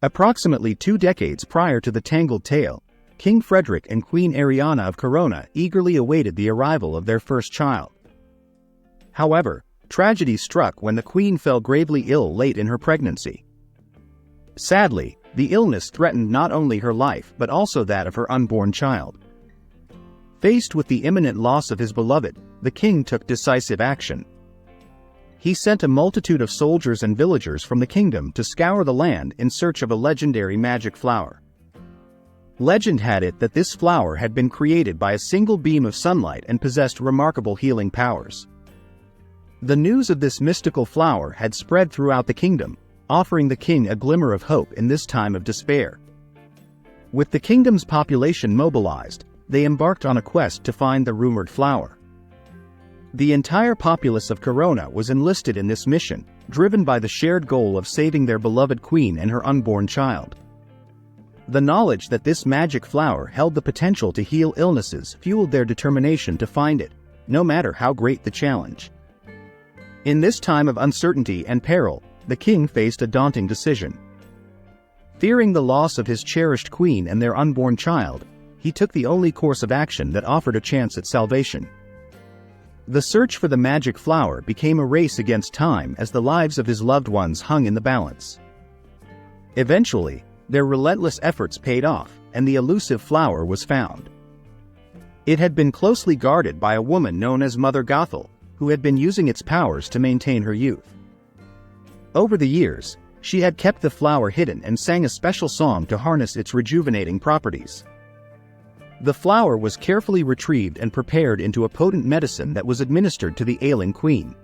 Approximately 2 decades prior to the Tangled tale, King Frederick and Queen Ariana of Corona eagerly awaited the arrival of their first child. However, tragedy struck when the queen fell gravely ill late in her pregnancy. Sadly, the illness threatened not only her life but also that of her unborn child. Faced with the imminent loss of his beloved, the king took decisive action. He sent a multitude of soldiers and villagers from the kingdom to scour the land in search of a legendary magic flower. Legend had it that this flower had been created by a single beam of sunlight and possessed remarkable healing powers. The news of this mystical flower had spread throughout the kingdom, offering the king a glimmer of hope in this time of despair. With the kingdom's population mobilized, they embarked on a quest to find the rumored flower. The entire populace of Corona was enlisted in this mission, driven by the shared goal of saving their beloved queen and her unborn child. The knowledge that this magic flower held the potential to heal illnesses fueled their determination to find it, no matter how great the challenge. In this time of uncertainty and peril, the king faced a daunting decision. Fearing the loss of his cherished queen and their unborn child, he took the only course of action that offered a chance at salvation. The search for the magic flower became a race against time as the lives of his loved ones hung in the balance. Eventually, their relentless efforts paid off, and the elusive flower was found. It had been closely guarded by a woman known as Mother Gothel, who had been using its powers to maintain her youth. Over the years, she had kept the flower hidden and sang a special song to harness its rejuvenating properties. The flower was carefully retrieved and prepared into a potent medicine that was administered to the ailing queen.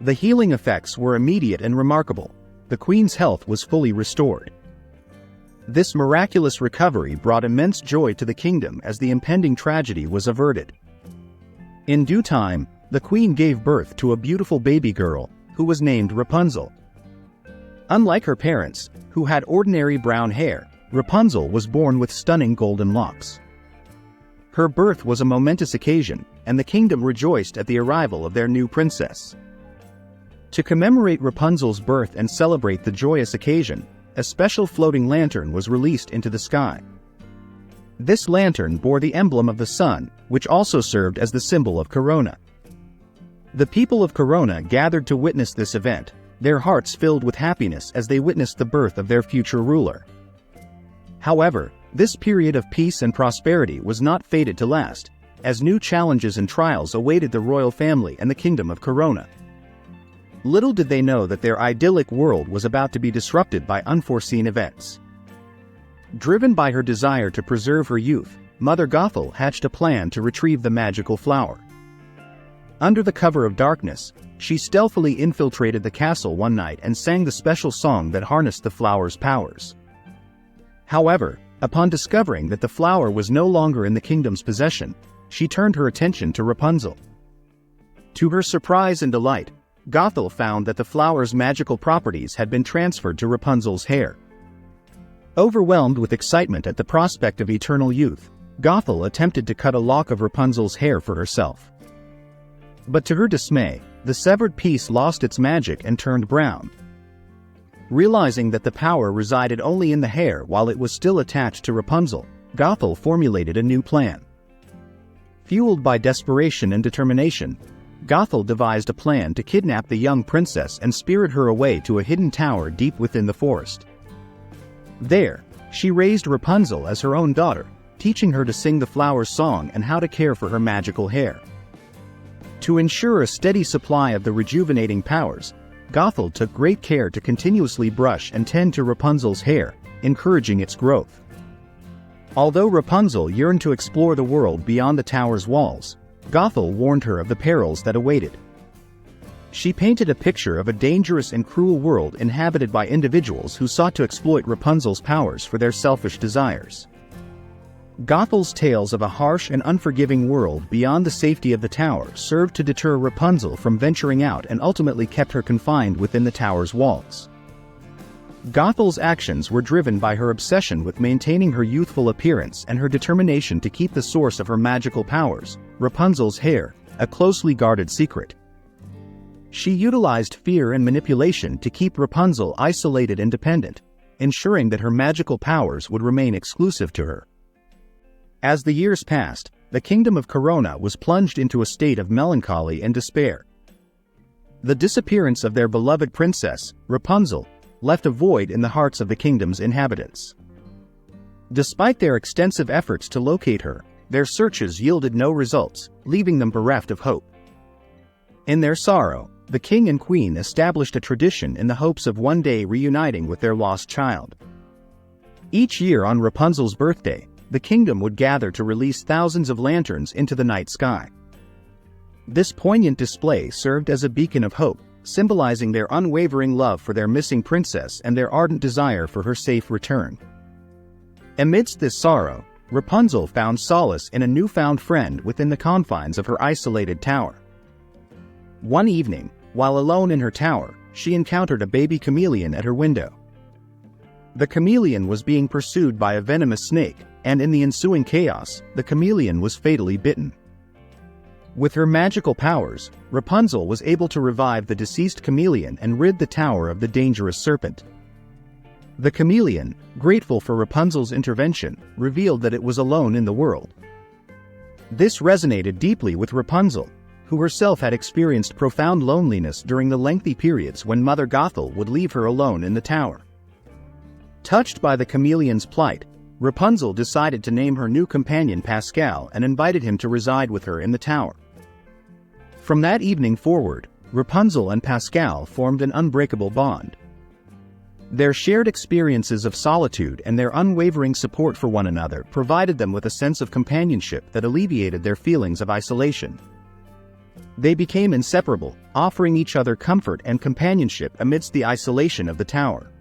The healing effects were immediate and remarkable. The queen's health was fully restored. This miraculous recovery brought immense joy to the kingdom as the impending tragedy was averted. In due time, the queen gave birth to a beautiful baby girl, who was named Rapunzel. Unlike her parents, who had ordinary brown hair, Rapunzel was born with stunning golden locks. Her birth was a momentous occasion, and the kingdom rejoiced at the arrival of their new princess. To commemorate Rapunzel's birth and celebrate the joyous occasion, a special floating lantern was released into the sky. This lantern bore the emblem of the sun, which also served as the symbol of Corona. The people of Corona gathered to witness this event, their hearts filled with happiness as they witnessed the birth of their future ruler. However, this period of peace and prosperity was not fated to last, as new challenges and trials awaited the royal family and the kingdom of Corona. Little did they know that their idyllic world was about to be disrupted by unforeseen events. Driven by her desire to preserve her youth, Mother Gothel hatched a plan to retrieve the magical flower. Under the cover of darkness, she stealthily infiltrated the castle one night and sang the special song that harnessed the flower's powers. However, upon discovering that the flower was no longer in the kingdom's possession, she turned her attention to Rapunzel. To her surprise and delight, Gothel found that the flower's magical properties had been transferred to Rapunzel's hair. Overwhelmed with excitement at the prospect of eternal youth, Gothel attempted to cut a lock of Rapunzel's hair for herself. But to her dismay, the severed piece lost its magic and turned brown. Realizing that the power resided only in the hair while it was still attached to Rapunzel, Gothel formulated a new plan. Fueled by desperation and determination, Gothel devised a plan to kidnap the young princess and spirit her away to a hidden tower deep within the forest. There, she raised Rapunzel as her own daughter, teaching her to sing the flower's song and how to care for her magical hair. To ensure a steady supply of the rejuvenating powers, Gothel took great care to continuously brush and tend to Rapunzel's hair, encouraging its growth. Although Rapunzel yearned to explore the world beyond the tower's walls, Gothel warned her of the perils that awaited. She painted a picture of a dangerous and cruel world inhabited by individuals who sought to exploit Rapunzel's powers for their selfish desires. Gothel's tales of a harsh and unforgiving world beyond the safety of the tower served to deter Rapunzel from venturing out and ultimately kept her confined within the tower's walls. Gothel's actions were driven by her obsession with maintaining her youthful appearance and her determination to keep the source of her magical powers, Rapunzel's hair, a closely guarded secret. She utilized fear and manipulation to keep Rapunzel isolated and dependent, ensuring that her magical powers would remain exclusive to her. As the years passed, the kingdom of Corona was plunged into a state of melancholy and despair. The disappearance of their beloved princess, Rapunzel, left a void in the hearts of the kingdom's inhabitants. Despite their extensive efforts to locate her, their searches yielded no results, leaving them bereft of hope. In their sorrow, the king and queen established a tradition in the hopes of one day reuniting with their lost child. Each year on Rapunzel's birthday, the kingdom would gather to release thousands of lanterns into the night sky. This poignant display served as a beacon of hope, symbolizing their unwavering love for their missing princess and their ardent desire for her safe return. Amidst this sorrow, Rapunzel found solace in a newfound friend within the confines of her isolated tower. One evening, while alone in her tower, she encountered a baby chameleon at her window. The chameleon was being pursued by a venomous snake, and in the ensuing chaos, the chameleon was fatally bitten. With her magical powers, Rapunzel was able to revive the deceased chameleon and rid the tower of the dangerous serpent. The chameleon, grateful for Rapunzel's intervention, revealed that it was alone in the world. This resonated deeply with Rapunzel, who herself had experienced profound loneliness during the lengthy periods when Mother Gothel would leave her alone in the tower. Touched by the chameleon's plight, Rapunzel decided to name her new companion Pascal and invited him to reside with her in the tower. From that evening forward, Rapunzel and Pascal formed an unbreakable bond. Their shared experiences of solitude and their unwavering support for one another provided them with a sense of companionship that alleviated their feelings of isolation. They became inseparable, offering each other comfort and companionship amidst the isolation of the tower.